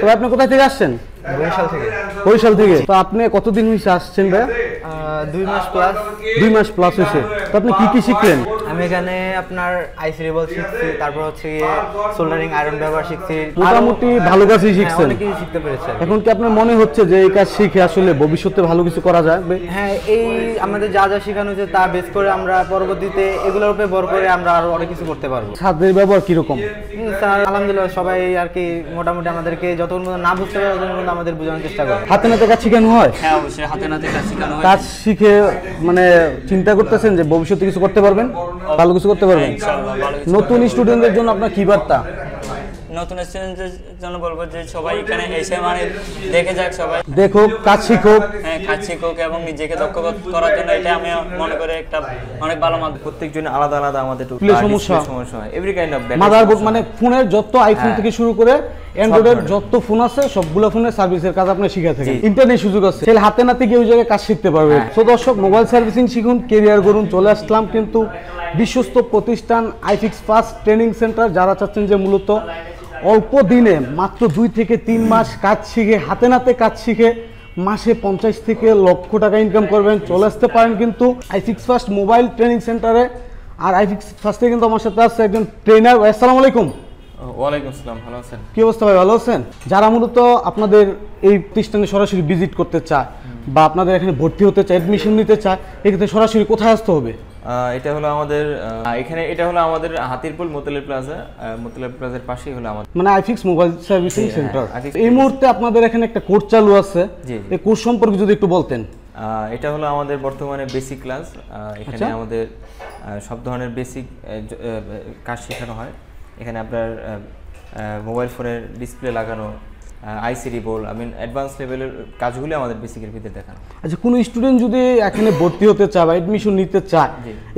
তো আপনি কোথা থেকে আসছেন? বরিশাল থেকে। বরিশাল থেকে। তো আপনি কতদিন হয়েছে আসছেন ভাই? 2 মাস প্লাস। 2 মাস প্লাস হয়েছে। তো আপনি কি কি শিখলেন? আমি এখানে আপনার আইসি রেবল শিখছি, তারপর হচ্ছে সোল্ডারিং আয়রন ব্যবহার শিখছি। মোটামুটি ভালো কাজই শিখছেন। অনেক কিছু শিখতে পেরেছি। এখন কি আপনার মনে হচ্ছে যে এই কাজ শিখে আসলে ভবিষ্যতে ভালো কিছু করা যায়? হ্যাঁ, এই আমাদের যা যা শেখানো হয়েছে তা বেস করে আমরা পরবর্তীতে এগুলোর উপরে ভর করে আমরা আরো অনেক কিছু করতে পারবো। ছাত্রদের ব্যবহার কিরকম? স্যার আলহামদুলিল্লাহ সবাই আর কি মোটামুটি আমাদেরকে যতক্ষণ পর্যন্ত না বুঝতে পারে ততক্ষণ পর্যন্ত আমাদের বোঝানোর চেষ্টা করে। হাতে নাতে কাজ শেখানো হয়? হ্যাঁ অবশ্যই হাতে নাতে কাজ শেখানো হয়। কাজ শিখে মানে চিন্তা করতেছেন যে ভবিষ্যতে কিছু করতে পারবেন, ভালো কিছু করতে পারবেন? নতুন স্টুডেন্টদের জন্য আপনার কি বার্তা? নতুন স্টুডেন্টদের জন্য বলবো যে সবাই এখানে এসে মানে দেখে যাক, সবাই দেখুক, কাজ শিখুক। হ্যাঁ, কাজ শিখুক এবং নিজেকে দক্ষ করার জন্য এটা আমি মনে করি একটা অনেক ভালো মাধ্যম। প্রত্যেকজন আলাদা আলাদা আমাদের সমস্যা হয়, এভরি কাইন্ড অফ মাদারবোর্ড মানে ফোনের যত আইফোন থেকে শুরু করে অ্যান্ড্রয়েডের যত ফোন আছে সবগুলো ফোনের সার্ভিসের কাজ আপনি শিখে থাকেন। ইন্টারনেট সুযোগ আছে, ছেলে হাতে নাতে গিয়ে ওই জায়গায় কাজ শিখতে পারবে। তো দর্শক, মোবাইল সার্ভিসিং শিখুন, কেরিয়ার গড়ুন। চলে আসলাম কিন্তু বিশ্বস্ত প্রতিষ্ঠান আইফিক্স ফার্স্ট ট্রেনিং সেন্টার। যারা চাচ্ছেন যে মূলত অল্প দিনে মাত্র 2 থেকে 3 মাস কাজ শিখে, হাতে নাতে কাজ শিখে মাসে 50 থেকে লক্ষ টাকা ইনকাম করবেন, চলে আসতে পারেন কিন্তু আইফিক্স ফার্স্ট মোবাইল ট্রেনিং সেন্টারে। আর আইফিক্স ফার্স্টে কিন্তু আমার সাথে আছে একজন ট্রেনার। আসসালামু আলাইকুম। ওয়ালাইকুম আসসালাম, ভালো আছেন? কি অবস্থা ভাই, ভালো আছেন? যারা মূলত আপনাদের এই প্রতিষ্ঠানে সরাসরি ভিজিট করতে চায় বা আপনাদের এখানে ভর্তি হতে চায়, অ্যাডমিশন নিতে চায়, এক্ষেত্রে সরাসরি কোথায় আসতে হবে? এটা হলো আমাদের এখানে, এটা হলো আমাদের হাতিরপুল মোতেলের প্লাজা। মোতেলের প্লাজার পাশেই হলো আমাদের মানে আইফিক্স মোবাইল সার্ভিসিং সেন্টার। এই মুহূর্তে আপনাদের এখানে একটা কোর্স চালু আছে, এই কোর্স সম্পর্কে যদি একটু বলতেন। এটা হলো আমাদের বর্তমানে বেসিক ক্লাস। এখানে আমাদের সব ধরনের বেসিক কাজ শেখানো হয়। এখানে আপনার মোবাইল ফোনের ডিসপ্লে লাগানো, আইসি রিবল, অ্যাডভান্স লেভেলের কাজগুলো আমাদের বেসিকের ভিতরে দেখানো। আচ্ছা, কোনো স্টুডেন্ট যদি এখানে ভর্তি হতে চায় বা অ্যাডমিশন নিতে চায়,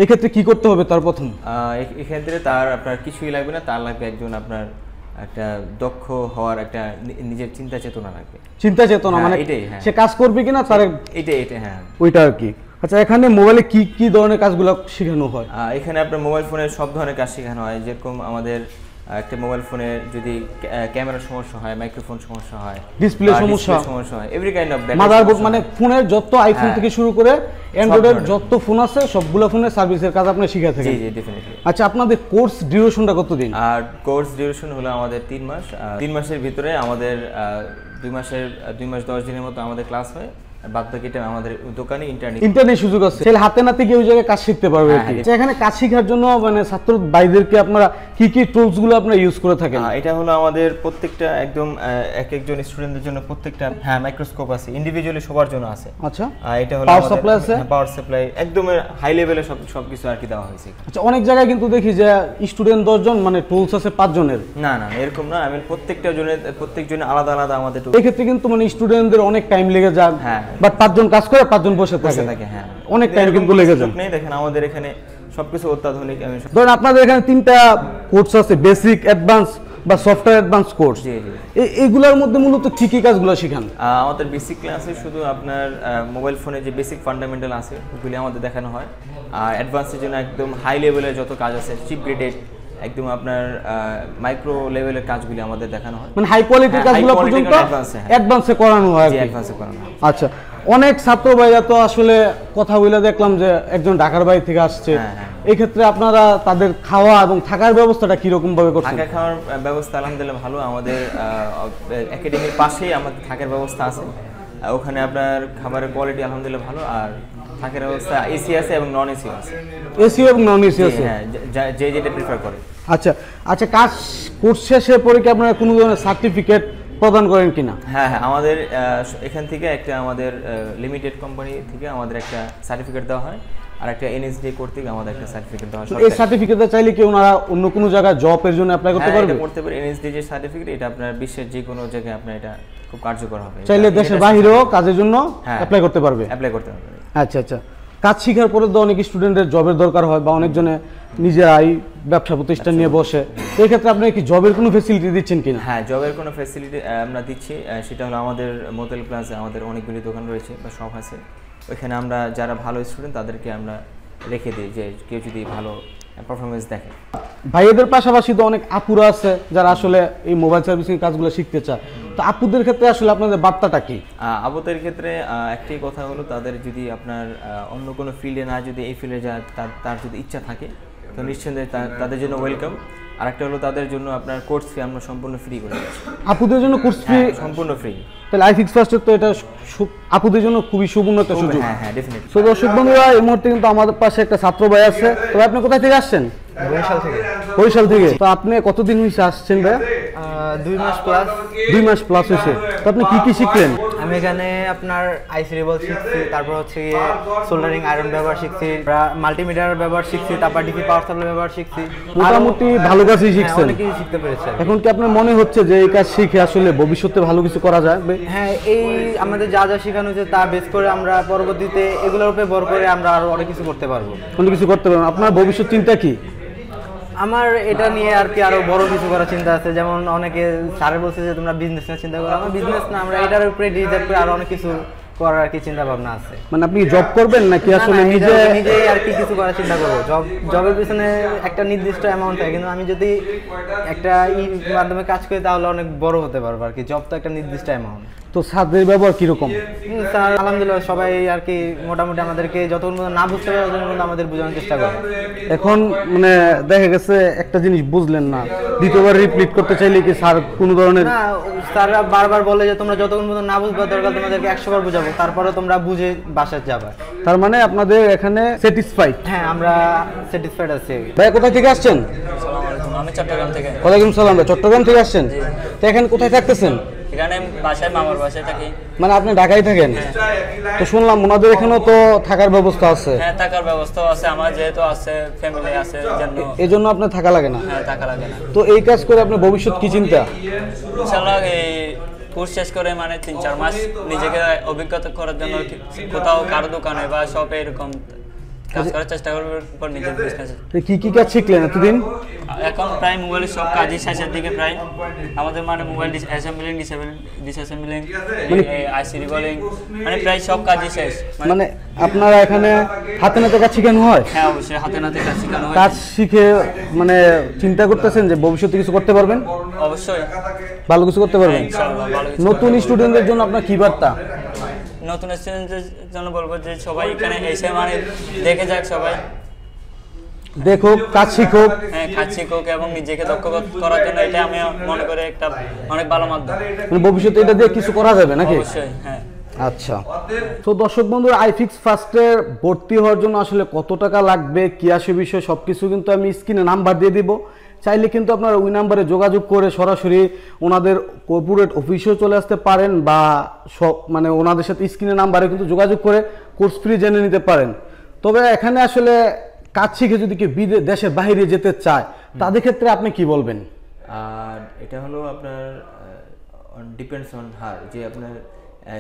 এক্ষেত্রে কি করতে হবে তার প্রথম? এক্ষেত্রে তার আপনার কিছুই লাগবে না, তার লাগবে একজন আপনার একটা দক্ষ হওয়ার একটা নিজের চিন্তা চেতনা লাগবে। চিন্তা চেতনা মানে এটাই, সে কাজ করবে কিনা তার এটাই, হ্যাঁ ওইটা আর কি। আচ্ছা, এখানে মোবাইলে কি কি ধরনের কাজগুলো শেখানো হয়? এখানে আপনার মোবাইল ফোনের সব ধরনের কাজ শেখানো হয়। যেরকম আমাদের একটা মোবাইল ফোনে যদি ক্যামেরার সমস্যা হয়, মাইক্রোফোন সমস্যা হয়, ডিসপ্লে সমস্যা হয়, এভরি কাইন্ড অফ মাদারবোর্ড মানে ফোনের যত আইফোন থেকে শুরু করে অ্যান্ড্রয়েডের যত ফোন আছে সবগুলো ফোনের সার্ভিসের কাজ আপনি শিখে থাকেন। জি জি, ডেফিনেটলি। আচ্ছা, আপনাদের কোর্স ডিউরেশনটা কতদিন? আর কোর্স ডিউরেশন হলো আমাদের 3 মাস। 3 মাসের ভিতরে আমাদের 2 মাস 10 দিনের মতো আমাদের ক্লাস হয়। বাদ বাকিটা আমাদের দোকানে ইন্টারনেট সুযোগ আছে, ছেলে হাতে নাতে গিয়ে ওই জায়গায় কাজ শিখতে পারবে। এখানে কাজ শেখার জন্য মানে ছাত্র ভাইদেরকে আপনারা কি কি টুলস গুলো আপনারা ইউজ করে থাকেন? এটা হলো আমাদের প্রত্যেকটা একদম একজন স্টুডেন্টদের জন্য প্রত্যেকটা মাইক্রোস্কোপ আছে, ইন্ডিভিজুয়ালি সবার জন্য আছে। আচ্ছা, এটা হলো পাওয়ার সাপ্লাই আছে, পাওয়ার সাপ্লাই একদম হাই লেভেলে সবকিছু আর কি দেওয়া হয়েছে। আচ্ছা, অনেক জায়গায় কিন্তু দেখি যে স্টুডেন্ট 10 জন মানে টুলস আছে 5 জনের। না না, এরকম না, প্রত্যেকজনের আলাদা আলাদা আমাদের টুল। এই ক্ষেত্রে কিন্তু মানে স্টুডেন্টদের অনেক টাইম লেগে যায়। বাট 5 জন কাজ করে 5 জন বসে থাকে। হ্যাঁ, অনেক টাইম কিন্তু লেগে যায়। দেখেন আমাদের এখানে সবকিছু অত্যাধুনিক। ধরেন আপনাদের এখানে 3টা কোর্স আছে, বেসিক, অ্যাডভান্স বা সফটওয়্যার অ্যাডভান্স কোর্স। এইগুলোর মধ্যে মূলত কি কি কাজগুলো শেখান? আমাদের বেসিক ক্লাসে শুধু আপনার মোবাইল ফোনে যে বেসিক ফান্ডামেন্টাল আছে ওগুলি আমাদের দেখানো হয়। আর অ্যাডভান্সের জন্য একদম হাই লেভেলের যত কাজ আছে, চিপ গ্রেডেড একদম আপনার মাইক্রো লেভেলের কাজগুলি আমাদের দেখানো হয়। মানে হাই কোয়ালিটির কাজগুলো পর্যন্ত অ্যাডভান্সে করানো হয়। আচ্ছা, অনেক ছাত্র ভাইরা তো আসলে কথা বলে দেখলাম যে একজন ঢাকার বাইরে থেকে আসছে। এই ক্ষেত্রে আপনারা তাদের খাওয়া এবং থাকার ব্যবস্থাটা কি রকম ভাবে করছেন? থাকার খাওয়ার ব্যবস্থা আলহামদুলিল্লাহ ভালো। আমাদের একাডেমির পাশেই আমাদের থাকার ব্যবস্থা আছে। ওখানে আপনার খাবারের কোয়ালিটি আলহামদুলিল্লাহ ভালো। আর থাকার ব্যবস্থা এসি আছে এবং নন এসি আছে। এসি এবং নন এসি আছে, হ্যাঁ, যে যেটা প্রিফার করে। আচ্ছা আচ্ছা, কাজ কোর্স শেষে পরে কি আপনারা কোনো ধরনের সার্টিফিকেট প্রদান করেন কিনা? হ্যাঁ হ্যাঁ, আমাদের এখান থেকে একটা আমাদের লিমিটেড কোম্পানি থেকে আমাদের একটা সার্টিফিকেট দেওয়া হয়। আর একটা এনএসডি কর্তৃক আমাদের একটা সার্টিফিকেট দেওয়া হয়। এই সার্টিফিকেটটা চাইলে কি ওনারা অন্য কোনো জায়গায় জবের জন্য অ্যাপ্লাই করতে পারবে? করতে পারে। এনএসডি যে সার্টিফিকেট, এটা আপনার বিশ্বের যে কোনো জায়গায় আপনার এটা খুব কার্যকর হবে। চাইলে দেশের বাইরেও কাজের জন্য অ্যাপ্লাই করতে পারবে। আচ্ছা আচ্ছা, কাজ শেখার পরে তো অনেক স্টুডেন্টের জবের দরকার হয় বা অনেকজনে নিজেরাই ব্যবসা প্রতিষ্ঠান নিয়ে বসে। এই ক্ষেত্রে আপনি কি জবের কোনো ফ্যাসিলিটি দিচ্ছেন কিনা? হ্যাঁ, জবের কোনো ফ্যাসিলিটি আমরা দিচ্ছি। সেটা হলো আমাদের মোতেল প্লাজা আমাদের অনেকগুলি দোকান রয়েছে বা শপ আছে। ওইখানে আমরা যারা ভালো স্টুডেন্ট তাদেরকে আমরা রেখে দিই, যে কেউ যদি ভালো পারফরমেন্স দেখে। ভাইদের পাশাপাশি তো অনেক আপুরা আছে যারা আসলে এই মোবাইল সার্ভিসিং কাজগুলো শিখতে চায়। তো আপুদের ক্ষেত্রে আসলে আপনাদের বার্তাটা কি? আপুদের ক্ষেত্রে একটি কথা হলো, তাদের যদি আপনার অন্য কোনো ফিল্ডে না, যদি এই ফিল্ডে যা তার যদি ইচ্ছা থাকে তো নিশ্চিন্তে তাদের জন্য ওয়েলকাম। আর একটা হলো তাদের জন্য আপনার কোর্স ফি আমরা সম্পূর্ণ ফ্রি করে দিচ্ছি। আপুদের জন্য কোর্স ফি সম্পূর্ণ ফ্রি। তাহলে আইফিক্স ফার্স্টের তো এটা আপুদের জন্য খুবই সুবর্ণ একটা সুযোগ। হ্যাঁ ডেফিনেটলি। সো দর্শক বন্ধুরা, এই মুহূর্তে কিন্তু আমাদের পাশে একটা ছাত্র ভাই আছে। তো আপনি কোথা থেকে আসছেন? বরিশাল থেকে। তো আপনি কতদিন হয়েছে আসছেন ভাই? 2 মাস প্লাস। 2 মাস প্লাস হয়েছে। তো আপনি কি শিখলেন? আমি এখানে আপনার আইসি রিবল শিখছি, তারপর হচ্ছে গিয়ে সোল্ডারিং আয়রন ব্যবহার শিখছি, মাল্টিমিটার ব্যবহার শিখছি, তারপর ডিসি পাওয়ার সাপ্লাই ব্যবহার শিখছি। মোটামুটি ভালো কাজই শিখছেন। অনেক কিছু শিখতে পেরেছি। এখন কি আপনার মনে হচ্ছে যে এই কাজ শিখে আসলে ভবিষ্যতে ভালো কিছু করা যায়? হ্যাঁ, এই আমাদের যা যা শেখানো হয়েছে তা বেস করে আমরা পরবর্তীতে এগুলোর উপরে ভর করে আমরা আরো অনেক কিছু করতে পারবো। অনেক কিছু করতে পারবেন। আপনার ভবিষ্যৎ চিন্তা কি? আমার এটা নিয়ে আর কি আরো বড় কিছু করার চিন্তা আছে। যেমন অনেকে স্যারে বলছে যে তোমরা বিজনেস নিয়ে চিন্তা করো, আমার বিজনেস না, আমরা এটার উপরে ডিজাইন করে আরো অনেক কিছু করার আর কি চিন্তা ভাবনা আছে। মানে আপনি জব করবেন নাকি আসলে নিজেই আর কি কিছু করার চিন্তা করবো? জবের পিছনে একটা নির্দিষ্ট অ্যামাউন্ট থাকে, কিন্তু আমি যদি একটা মাধ্যমে কাজ করি তাহলে অনেক বড় হতে পারবো আর কি। জব তো একটা নির্দিষ্ট অ্যামাউন্ট। তো স্যারদের ব্যবহার কিরকম? স্যার আলহামদুলিল্লাহ সবাই আর কি মোটামুটি আমাদেরকে যতক্ষণ পর্যন্ত না বুঝতে পারে ততক্ষণ পর্যন্ত আমাদের বোঝানোর চেষ্টা করে। এখন মানে দেখা গেছে একটা জিনিস বুঝলেন না, দ্বিতীয়বার রিপিট করতে চাইলে কি স্যার কোনো ধরনের? না, স্যাররা বারবার বলে যে তোমরা যতক্ষণ পর্যন্ত না বুঝবা দরকার তোমাদেরকে 100 বার বুঝাবো, তারপরে তোমরা বুঝে বাসায় যাবে। তার মানে আপনাদের এখানে স্যাটিসফাইড? হ্যাঁ, আমরা স্যাটিসফাইড আছি। ভাই কোথা থেকে আসছেন? আসসালামু আলাইকুম, আমি চট্টগ্রাম থেকে। ওয়ালাইকুম সালাম। ভাই চট্টগ্রাম থেকে আসছেন? তো এখানে কোথায় থাকতেছেন? এখানে বাসায়, মামার বাসায় থাকি। মানে আপনি ঢাকায় থাকেন? তো শুনলাম ওনাদের এখানেও তো থাকার ব্যবস্থা আছে। হ্যাঁ, থাকার ব্যবস্থাও আছে, আমার যেহেতু আছে ফ্যামিলি আছে জন্য। এই জন্য আপনার থাকা লাগে না? হ্যাঁ, থাকা লাগে না। তো এই কাজ করে আপনার ভবিষ্যৎ কি চিন্তা? ইনশাআল্লাহ এই কোর্স শেষ করে মানে 3-4 মাস নিজেকে অভিজ্ঞতা করার জন্য কোথাও কারো দোকানে বা শপে এরকম কাজ করার চেষ্টা করবো, পর নিজের বিজনেস। কি কাজ শিখলেন এতদিন? এখন প্রায় মোবাইলের সব কাজই শেষের দিকে প্রায়। আমাদের মানে মোবাইল অ্যাসেম্বলিং, ডিসঅ্যাসেম্বলিং, আইসি রিবলিং, মানে প্রায় সব কাজই শেষ। মানে আপনারা এখানে হাতে নাতে কাজ শেখানো হয়? হ্যাঁ, অবশ্যই হাতে নাতে কাজ শেখানো হয়। কাজ শিখে মানে চিন্তা করতেছেন যে ভবিষ্যতে কিছু করতে পারবেন? অবশ্যই ভালো কিছু করতে পারবেন। ইনশাআল্লাহ ভালো কিছু। নতুন স্টুডেন্টদের জন্য আপনার কি বার্তা? নতুন স্টুডেন্টদের জন্য বলবো যে সবাই এখানে এসে মানে দেখে যাক, সবাই দেখুক, কাজ শিখুক। হ্যাঁ, কাজ শিখুক এবং নিজেকে দক্ষ করার জন্য এটা আমি মনে করি একটা অনেক ভালো মাধ্যম। মানে ভবিষ্যতে এটা দিয়ে কিছু করা যাবে নাকি? অবশ্যই, হ্যাঁ। আচ্ছা, তো দর্শক বন্ধুরা, আইফিক্স ফার্স্টের ভর্তি হওয়ার জন্য আসলে কত টাকা লাগবে, কি আসে বিষয় সবকিছু কিন্তু আমি স্ক্রিনে নাম্বার দিয়ে দিব। চাইলে কিন্তু আপনারা ওই নাম্বারে যোগাযোগ করে সরাসরি ওনাদের কর্পোরেট অফিসেও চলে আসতে পারেন, বা সব মানে ওনাদের সাথে স্ক্রিনে নাম্বারে কিন্তু যোগাযোগ করে কোর্স ফ্রি জেনে নিতে পারেন। তবে এখানে আসলে কাজ শিখে যদি কেউ দেশের বাইরে যেতে চায় তাদের ক্ষেত্রে আপনি কি বলবেন? আর এটা হলো আপনার ডিপেন্ডস অন হার, যে আপনার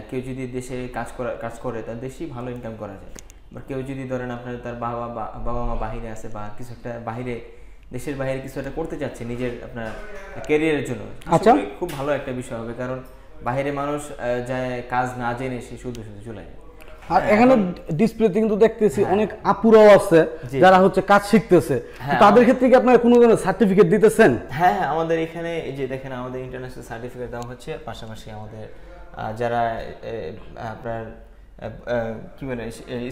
কেউ যদি দেশে কাজ করে তার দেশেই ভালো ইনকাম করা যায়। বা কেউ যদি ধরেন আপনার তার বাবা মা বাহিরে আছে বা কিছু একটা দেশের বাইরে কিছু একটা করতে চাচ্ছে নিজের আপনার ক্যারিয়ারের জন্য, আচ্ছা, খুব ভালো একটা বিষয় হবে। কারণ বাইরে মানুষ যায় কাজ না জেনে সে শুধু চলে যায়। আর এখানে ডিসপ্লেতে কিন্তু দেখতেছি অনেক আপুরাও আছে যারা হচ্ছে কাজ শিখতেছে। তাদের ক্ষেত্রে কি আপনারা কোনো ধরনের সার্টিফিকেট দিতেছেন? হ্যাঁ, আমাদের এখানে এই যে দেখেন আমাদের ইন্টারন্যাশনাল সার্টিফিকেট দেওয়া হচ্ছে, পাশাপাশি আমাদের যারা আপনার কি বলে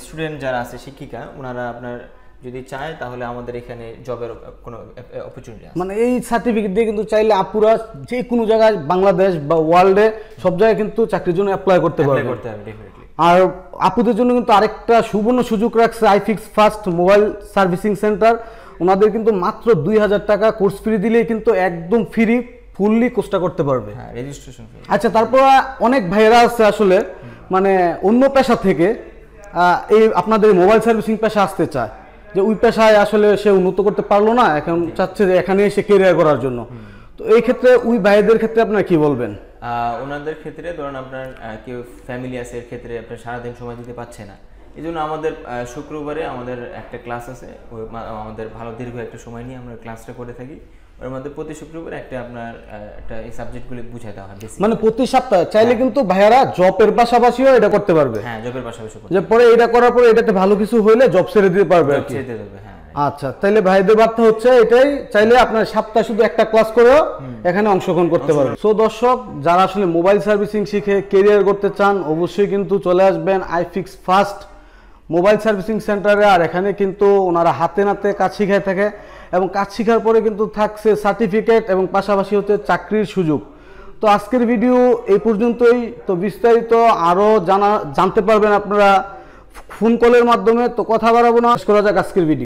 স্টুডেন্ট যারা আছে, শিক্ষিকা, ওনারা আপনার যদি চায় তাহলে আমাদের এখানে জবের কোনো অপরচুনিটি আছে। মানে এই সার্টিফিকেট দিয়ে কিন্তু চাইলে আপুরা যে কোনো জায়গায় বাংলাদেশ বা ওয়ার্ল্ডে সব জায়গায় কিন্তু চাকরির জন্য অ্যাপ্লাই করতে পারবে। ডেফিনেটলি। আর আপুদের জন্য কিন্তু আরেকটা সুবর্ণ সুযোগ রাখছে iFix first mobile servicing centre. ওনাদের কিন্তু মাত্র 2000 টাকা কোর্স ফি দিলেই কিন্তু একদম ফ্রি ফুললি কোর্সটা করতে পারবে। হ্যাঁ, রেজিস্ট্রেশন ফি। আচ্ছা, তারপর অনেক ভাইয়েরা আছে আসলে মানে অন্য পেশা থেকে এই আপনাদের মোবাইল সার্ভিসিং পেশা আসতে চায়, যে ওই পেশায় আসলে সে উন্নত করতে পারলো না, এখন চাচ্ছে যে এখানে এসে কেরিয়ার করার জন্য। তো এই ক্ষেত্রে ওই ভাইদের ক্ষেত্রে আপনারা কি বলবেন? ওনাদের ক্ষেত্রে ধরুন আপনার কেউ ফ্যামিলি আছে, এর ক্ষেত্রে আপনার সারাদিন সময় দিতে পারছে না, এই জন্য আমাদের শুক্রবারে আমাদের একটা ক্লাস আছে, আমাদের ভালো দীর্ঘ একটা সময় নিয়ে আমরা ক্লাসটা করে থাকি। ওর মধ্যে প্রতি শুক্রবার একটা আপনার একটা এই সাবজেক্টগুলো বুঝাই দেওয়া হয়, মানে প্রতি সপ্তাহে। চাইলে কিন্তু ভাইয়ারা জবের পাশাপাশিও এটা করতে পারবে। হ্যাঁ, জবের পাশাপাশি যে পরে এটা করার পরে এটাতে ভালো কিছু হইলে জব ছেড়ে দিতে পারবে আর কি। ছেড়ে দিতে পারবে, হ্যাঁ। আচ্ছা, তাইলে ভাইদের বার্তা হচ্ছে এটাই, চাইলে আপনার সপ্তাহে শুধু একটা ক্লাস করেও এখানে অংশগ্রহণ করতে পারবেন। সো দর্শক, যারা আসলে মোবাইল সার্ভিসিং শিখে কেরিয়ার করতে চান অবশ্যই কিন্তু চলে আসবেন আইফিক্স ফার্স্ট মোবাইল সার্ভিসিং সেন্টারে। আর এখানে কিন্তু ওনারা হাতে নাতে কাজ শিখায় থাকে এবং কাজ শেখার পরে কিন্তু থাকছে সার্টিফিকেট এবং পাশাপাশি হচ্ছে চাকরির সুযোগ। তো আজকের ভিডিও এই পর্যন্তই। তো বিস্তারিত আরও জানতে পারবেন আপনারা ফোন কলের মাধ্যমে। তো কথা বাড়াবো না, শেষ করা যাক আজকের ভিডিও।